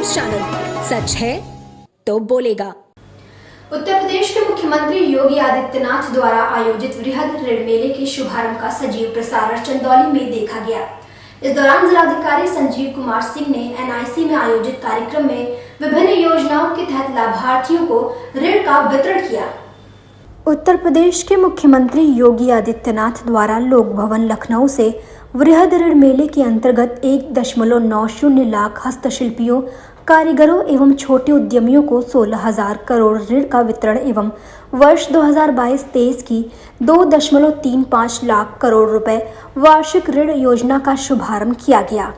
News channel, सच है तो बोलेगा। उत्तर प्रदेश के मुख्यमंत्री योगी आदित्यनाथ द्वारा आयोजित वृहद ऋण मेले के शुभारंभ का सजीव प्रसारण चंदौली में देखा गया। इस दौरान जिलाधिकारी संजीव कुमार सिंह ने एनआईसी में आयोजित कार्यक्रम में विभिन्न योजनाओं के तहत लाभार्थियों को ऋण का वितरण किया। उत्तर प्रदेश के मुख्यमंत्री योगी आदित्यनाथ द्वारा लोक भवन लखनऊ से वृहद ऋण मेले के अंतर्गत 1.90 लाख हस्तशिल्पियों, कारीगरों एवं छोटे उद्यमियों को 16,000 करोड़ ऋण का वितरण एवं वर्ष 2022-23 की 2.35 लाख करोड़ रुपए वार्षिक ऋण योजना का शुभारंभ किया गया।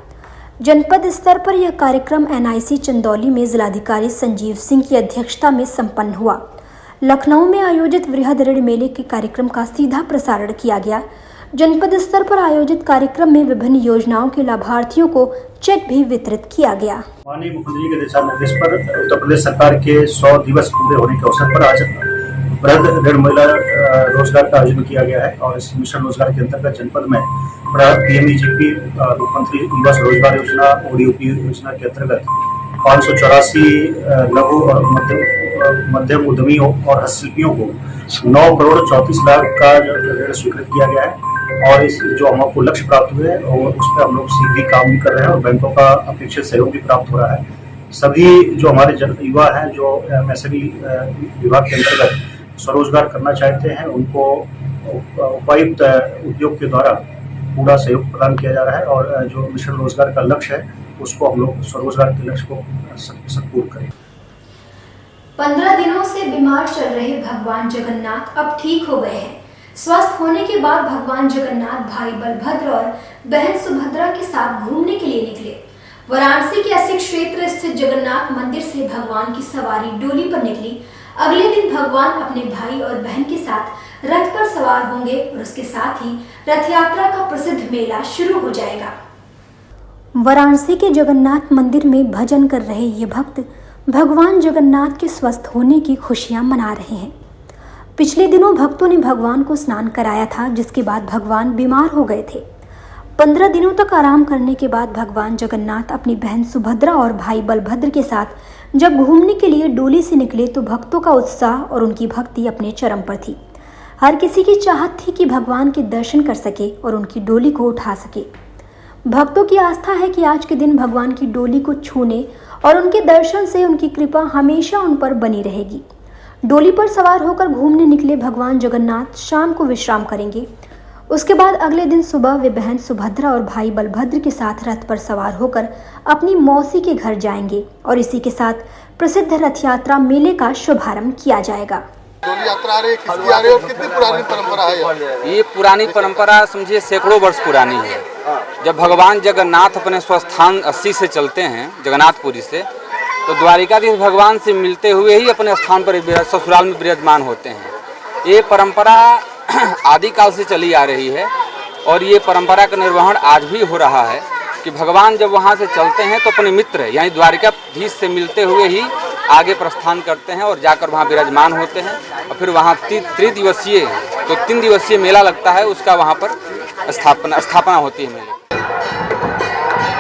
जनपद स्तर पर यह कार्यक्रम एनआईसी चंदौली में जिलाधिकारी संजीव सिंह की अध्यक्षता में संपन्न हुआ। लखनऊ में आयोजित वृहद ऋण मेले के कार्यक्रम का सीधा प्रसारण किया गया। जनपद स्तर पर आयोजित कार्यक्रम में विभिन्न योजनाओं के लाभार्थियों को चेक भी वितरित किया गया। माननीय मुख्यमंत्री के दिशा निर्देश पर उत्तर प्रदेश सरकार के 100 दिवस पूरे होने के अवसर पर आज वृहद ऋण मेला रोजगार का आयोजन किया गया है और इस मिशन रोजगार के अंतर्गत जनपद में पीएमईजीपी मुख्यमंत्री युवा रोजगार योजना ओडीओपी योजना के अंतर्गत 584 लघु और मध्यम उद्यमियों और हस्तशिल्पियों को 9 करोड़ 34 लाख का ऋण स्वीकृत किया गया है और इस जो हमको लक्ष्य प्राप्त हुए और उस पर हम लोग सीधे काम भी कर रहे हैं और बैंकों का अपेक्षित सहयोग भी प्राप्त हो रहा है। सभी जो हमारे युवा हैं जो एमएसएमई विभाग के अंतर्गत स्वरोजगार करना चाहते हैं उनको उपायुक्त उद्योग के द्वारा पूरा सहयोग प्रदान किया जा रहा है और जो मिशन रोजगार का लक्ष्य है उसको हम लोग स्वरोजगार के लक्ष्य को संपूर्ण करें। 15 दिनों से बीमार चल रहे भगवान जगन्नाथ अब ठीक हो गए हैं। स्वस्थ होने के बाद भगवान जगन्नाथ भाई बलभद्र और बहन सुभद्रा के साथ घूमने के लिए निकले। वाराणसी के असिक क्षेत्र स्थित जगन्नाथ मंदिर से भगवान की सवारी डोली पर निकली। अगले दिन भगवान अपने भाई और बहन के साथ रथ पर सवार होंगे और उसके साथ ही रथ यात्रा का प्रसिद्ध मेला शुरू हो जाएगा। वाराणसी के जगन्नाथ मंदिर में भजन कर रहे ये भक्त भगवान जगन्नाथ के स्वस्थ होने की खुशियां मना रहे हैं। पिछले दिनों भक्तों ने भगवान को स्नान कराया था, जिसके बाद भगवान बीमार हो गए थे। 15 दिनों तक आराम करने के बाद भगवान जगन्नाथ अपनी बहन सुभद्रा और भाई बलभद्र के साथ जब घूमने के लिए डोली से निकले तो भक्तों का उत्साह और उनकी भक्ति अपने चरम पर थी। हर किसी की चाहत थी कि भगवान के दर्शन कर सके और उनकी डोली को उठा सके। भक्तों की आस्था है कि आज के दिन भगवान की डोली को छूने और उनके दर्शन से उनकी कृपा हमेशा उन पर बनी रहेगी। डोली पर सवार होकर घूमने निकले भगवान जगन्नाथ शाम को विश्राम करेंगे। उसके बाद अगले दिन सुबह वे बहन सुभद्रा और भाई बलभद्र के साथ रथ पर सवार होकर अपनी मौसी के घर जाएंगे और इसी के साथ प्रसिद्ध रथ यात्रा मेले का शुभारंभ किया जाएगा। डोली यात्रा आ रही है और कितनी पुरानी परंपरा है? ये पुरानी परंपरा समझिए सैकड़ों वर्ष पुरानी है। जब भगवान जगन्नाथ अपने स्वस्थान 80 से चलते हैं जगन्नाथपुरी से, तो द्वारिकाधीश भगवान से मिलते हुए ही अपने स्थान पर ससुराल में विराजमान होते हैं। ये परंपरा आदिकाल से चली आ रही है और ये परंपरा का निर्वहन आज भी हो रहा है कि भगवान जब वहाँ से चलते हैं तो अपने मित्र यानी द्वारिकाधीश से मिलते हुए ही आगे प्रस्थान करते हैं और जाकर वहाँ विराजमान होते हैं और फिर वहाँ 3 दिवसीय मेला लगता है, उसका वहाँ पर स्थापना होती है मेले।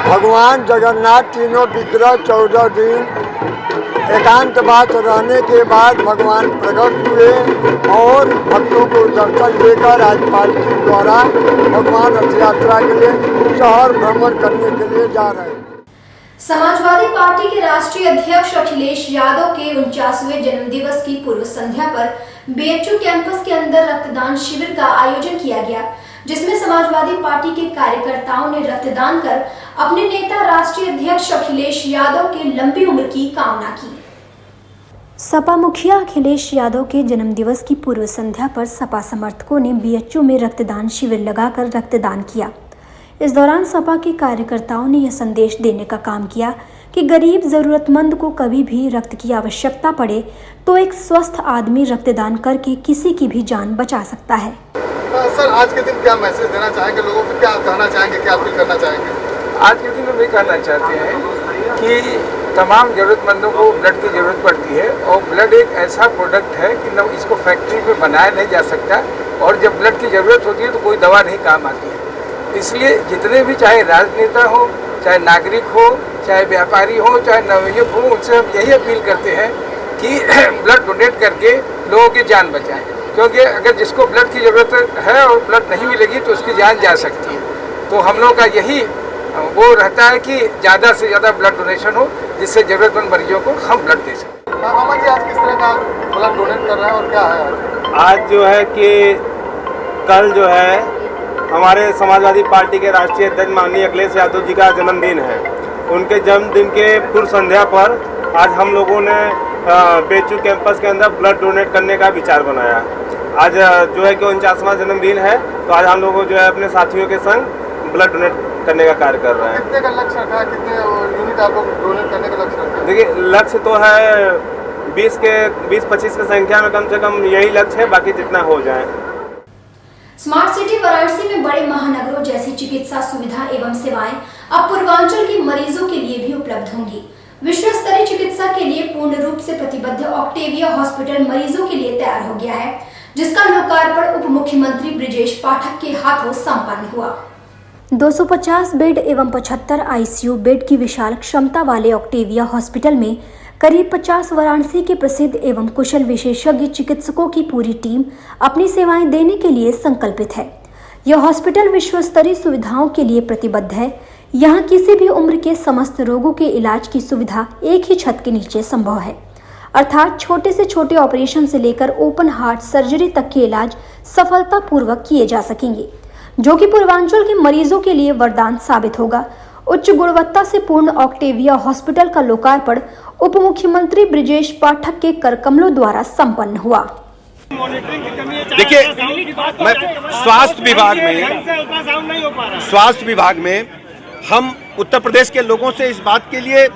भगवान जगन्नाथ तीनों विग्रह 14 दिन एकांतवास रहने के बाद भगवान प्रकट हुए और भक्तों को दर्शन देकर आज पालकी द्वारा भगवान रथ यात्रा के लिए शहर भ्रमण करने के लिए जा रहे हैं। समाजवादी पार्टी के राष्ट्रीय अध्यक्ष अखिलेश यादव के 49वें जन्मदिवस की पूर्व संध्या पर बीएचयू कैंपस के अंदर रक्तदान शिविर का आयोजन किया गया, जिसमें समाजवादी पार्टी के कार्यकर्ताओं ने रक्तदान कर अपने नेता राष्ट्रीय अध्यक्ष अखिलेश यादव के लंबी उम्र की कामना की। सपा मुखिया अखिलेश यादव के जन्मदिवस की पूर्व संध्या पर सपा समर्थकों ने बीएचयू में रक्तदान शिविर लगाकर रक्तदान किया। इस दौरान सपा के कार्यकर्ताओं ने यह संदेश देने का काम किया कि गरीब जरूरतमंद को कभी भी रक्त की आवश्यकता पड़े तो एक स्वस्थ आदमी रक्तदान करके किसी की भी जान बचा सकता है। सर, आज के दिन क्या मैसेज देना चाहेंगे लोगों को, क्या कहना चाहेंगे, क्या अपील करना चाहेंगे? आज के दिन हम ये कहना चाहते हैं कि तमाम ज़रूरतमंदों को ब्लड की ज़रूरत पड़ती है और ब्लड एक ऐसा प्रोडक्ट है कि न इसको फैक्ट्री में बनाया नहीं जा सकता और जब ब्लड की ज़रूरत होती है तो कोई दवा नहीं काम आती है। इसलिए जितने भी चाहे राजनेता हो, चाहे नागरिक हो, चाहे व्यापारी हो, चाहे नवयुवक हो, उनसे हम यही अपील करते हैं कि ब्लड डोनेट करके लोगों की जान बचाएं, क्योंकि अगर जिसको ब्लड की ज़रूरत है और ब्लड नहीं मिलेगी तो उसकी जान जा सकती है। तो हम लोग का यही वो रहता है कि ज़्यादा से ज़्यादा ब्लड डोनेशन हो, जिससे ज़रूरतमंद मरीजों को हम ब्लड दे सकें। अमन जी, आज किस तरह का ब्लड डोनेट कर रहे हैं और क्या है आज जो है कि कल जो है हमारे समाजवादी पार्टी के राष्ट्रीय अध्यक्ष माननीय अखिलेश यादव जी का जन्मदिन है। उनके जन्मदिन के पूर्व संध्या पर आज हम लोगों ने बेचू कैंपस के अंदर ब्लड डोनेट करने का विचार बनाया। आज जो है कि 49वां जन्मदिन है, तो आज हम लोग जो है अपने साथियों के संग ब्लड डोनेट करने का कार्य कर रहे हैं। कितने का लक्ष्य रखा है, कितने यूनिट आपको डोनेट करने का लक्ष्य रखा है? देखिए, लक्ष्य तो है 20-25 की संख्या में कम से कम यही लक्ष्य है, बाकी जितना हो जाए। स्मार्ट सिटी वाराणसी में बड़े महानगरों जैसी चिकित्सा सुविधा एवं सेवाएं अब पूर्वांचल के मरीजों के लिए भी उपलब्ध होंगी। विश्व स्तरीय चिकित्सा के लिए पूर्ण रूप से प्रतिबद्ध ऑक्टेविया हॉस्पिटल मरीजों के लिए तैयार हो गया है, जिसका लोकार्पण उप मुख्यमंत्री ब्रिजेश पाठक के हाथों संपन्न हुआ। 250 बेड एवं 75 आईसीयू बेड की विशाल क्षमता वाले ऑक्टेविया हॉस्पिटल में करीब 50 वाराणसी के प्रसिद्ध एवं कुशल विशेषज्ञ चिकित्सकों की पूरी टीम अपनी सेवाएं देने के लिए संकल्पित है। यह हॉस्पिटल विश्व स्तरीय सुविधाओं के लिए प्रतिबद्ध है। यहाँ किसी भी उम्र के समस्त रोगों के इलाज की सुविधा एक ही छत के नीचे संभव है, अर्थात छोटे से छोटे ऑपरेशन से लेकर ओपन हार्ट सर्जरी तक के इलाज सफलतापूर्वक किए जा सकेंगे, जो कि पूर्वांचल के मरीजों के लिए वरदान साबित होगा। उच्च गुणवत्ता से पूर्ण ऑक्टेविया हॉस्पिटल का लोकार्पण उप मुख्यमंत्री ब्रिजेश पाठक के करकमलों द्वारा संपन्न हुआ। देखिए, मैं स्वास्थ्य विभाग में हम उत्तर प्रदेश के लोगों से इस बात के लिए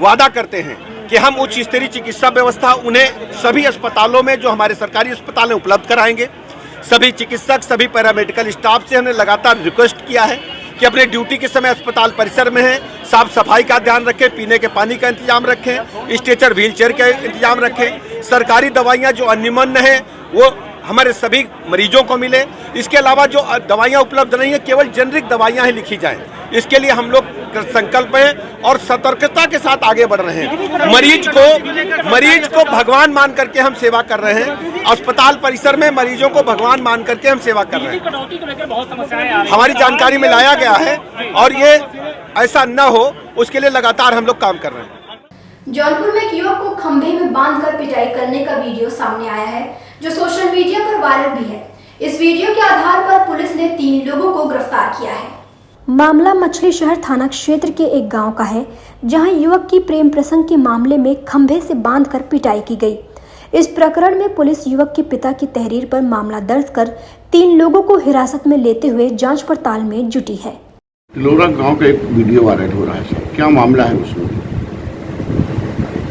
वादा करते हैं कि हम उच्च स्तरीय चिकित्सा व्यवस्था उन्हें सभी अस्पतालों में, जो हमारे सरकारी अस्पताल में, उपलब्ध कराएंगे। सभी चिकित्सक, सभी पैरामेडिकल स्टाफ से हमने लगातार रिक्वेस्ट किया है कि अपने ड्यूटी के समय अस्पताल परिसर में हैं, साफ सफाई का ध्यान रखें, पीने के पानी का इंतजाम रखें, स्ट्रेचर व्हीलचेयर का इंतजाम रखें। सरकारी दवाइयाँ जो अन्यमन्य हैं वो हमारे सभी मरीजों को मिले। इसके अलावा जो दवाइयाँ उपलब्ध नहीं है, केवल जेनरिक दवाइयाँ ही लिखी जाएं। इसके लिए हम लोग संकल्प हैं और सतर्कता के साथ आगे बढ़ रहे हैं। मरीज को भगवान मान करके हम सेवा कर रहे हैं। अस्पताल परिसर में मरीजों को भगवान मान करके हम सेवा कर रहे हैं। हमारी जानकारी में लाया गया है और ये ऐसा न हो, उसके लिए लगातार हम लोग काम कर रहे हैं। जौनपुर में एक युवक को खंभे में बांधकर पिटाई करने का वीडियो सामने आया है, जो सोशल मीडिया पर वायरल भी है। इस वीडियो के आधार पर पुलिस ने 3 लोगों को गिरफ्तार किया है। मामला मछली शहर थाना क्षेत्र के एक गांव का है, जहां युवक की प्रेम प्रसंग के मामले में खंभे से बांधकर पिटाई की गई। इस प्रकरण में पुलिस युवक के पिता की तहरीर पर मामला दर्ज कर 3 लोगों को हिरासत में लेते हुए जांच पड़ताल में जुटी है। तिलोरा गांव का एक वीडियो वायरल हो रहा है, क्या मामला है उसमें?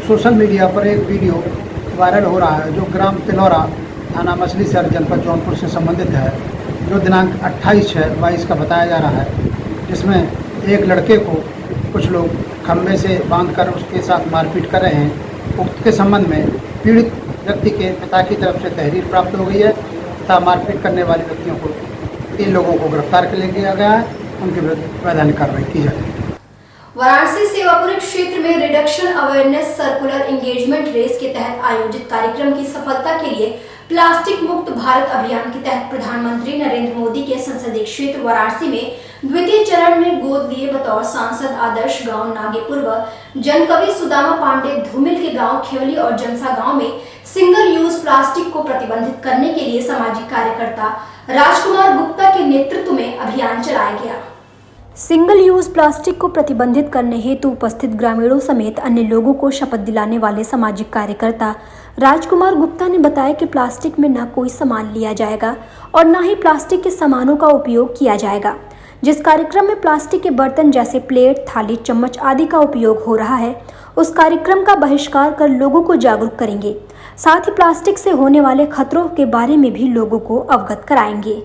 सोशल मीडिया पर एक वीडियो वायरल हो रहा है, जो ग्राम तिलोरा, थाना मछली शहर, जनपद जौनपुर से संबंधित है, जो दिनांक 28/6/22 का बताया जा रहा है, जिसमें एक लड़के को कुछ लोग खंभे से बांधकर उसके साथ मारपीट कर रहे हैं। उक्त के संबंध में पीड़ित व्यक्ति के पिता की तरफ से तहरीर प्राप्त हो गई है तथा मारपीट करने वाले व्यक्तियों को 3 लोगों को गिरफ्तार कर लिया गया है। उनके विरुद्ध वैधानिक कार्रवाई की जाएगी। वाराणसी सेवापुरी क्षेत्र में reduction awareness circular engagement race के तहत आयोजित कार्यक्रम की सफलता के लिए प्लास्टिक मुक्त भारत अभियान के तहत प्रधानमंत्री नरेंद्र मोदी के संसदीय क्षेत्र वाराणसी में द्वितीय चरण में गोद लिए बतौर सांसद आदर्श गांव नागेपुर व जनकवि सुदामा पांडे धूमिल के गांव खेवली और जनसा गांव में सिंगल यूज प्लास्टिक को प्रतिबंधित करने के लिए सामाजिक कार्यकर्ता राजकुमार गुप्ता के नेतृत्व में अभियान चलाया गया। सिंगल यूज प्लास्टिक को प्रतिबंधित करने हेतु उपस्थित ग्रामीणों समेत अन्य लोगों को शपथ दिलाने वाले सामाजिक कार्यकर्ता राजकुमार गुप्ता ने बताया कि प्लास्टिक में न कोई सामान लिया जाएगा और न ही प्लास्टिक के सामानों का उपयोग किया जाएगा। जिस कार्यक्रम में प्लास्टिक के बर्तन जैसे प्लेट, थाली, चम्मच आदि का उपयोग हो रहा है, उस कार्यक्रम का बहिष्कार कर लोगों को जागरूक करेंगे। साथ ही प्लास्टिक से होने वाले खतरों के बारे में भी लोगों को अवगत कराएंगे।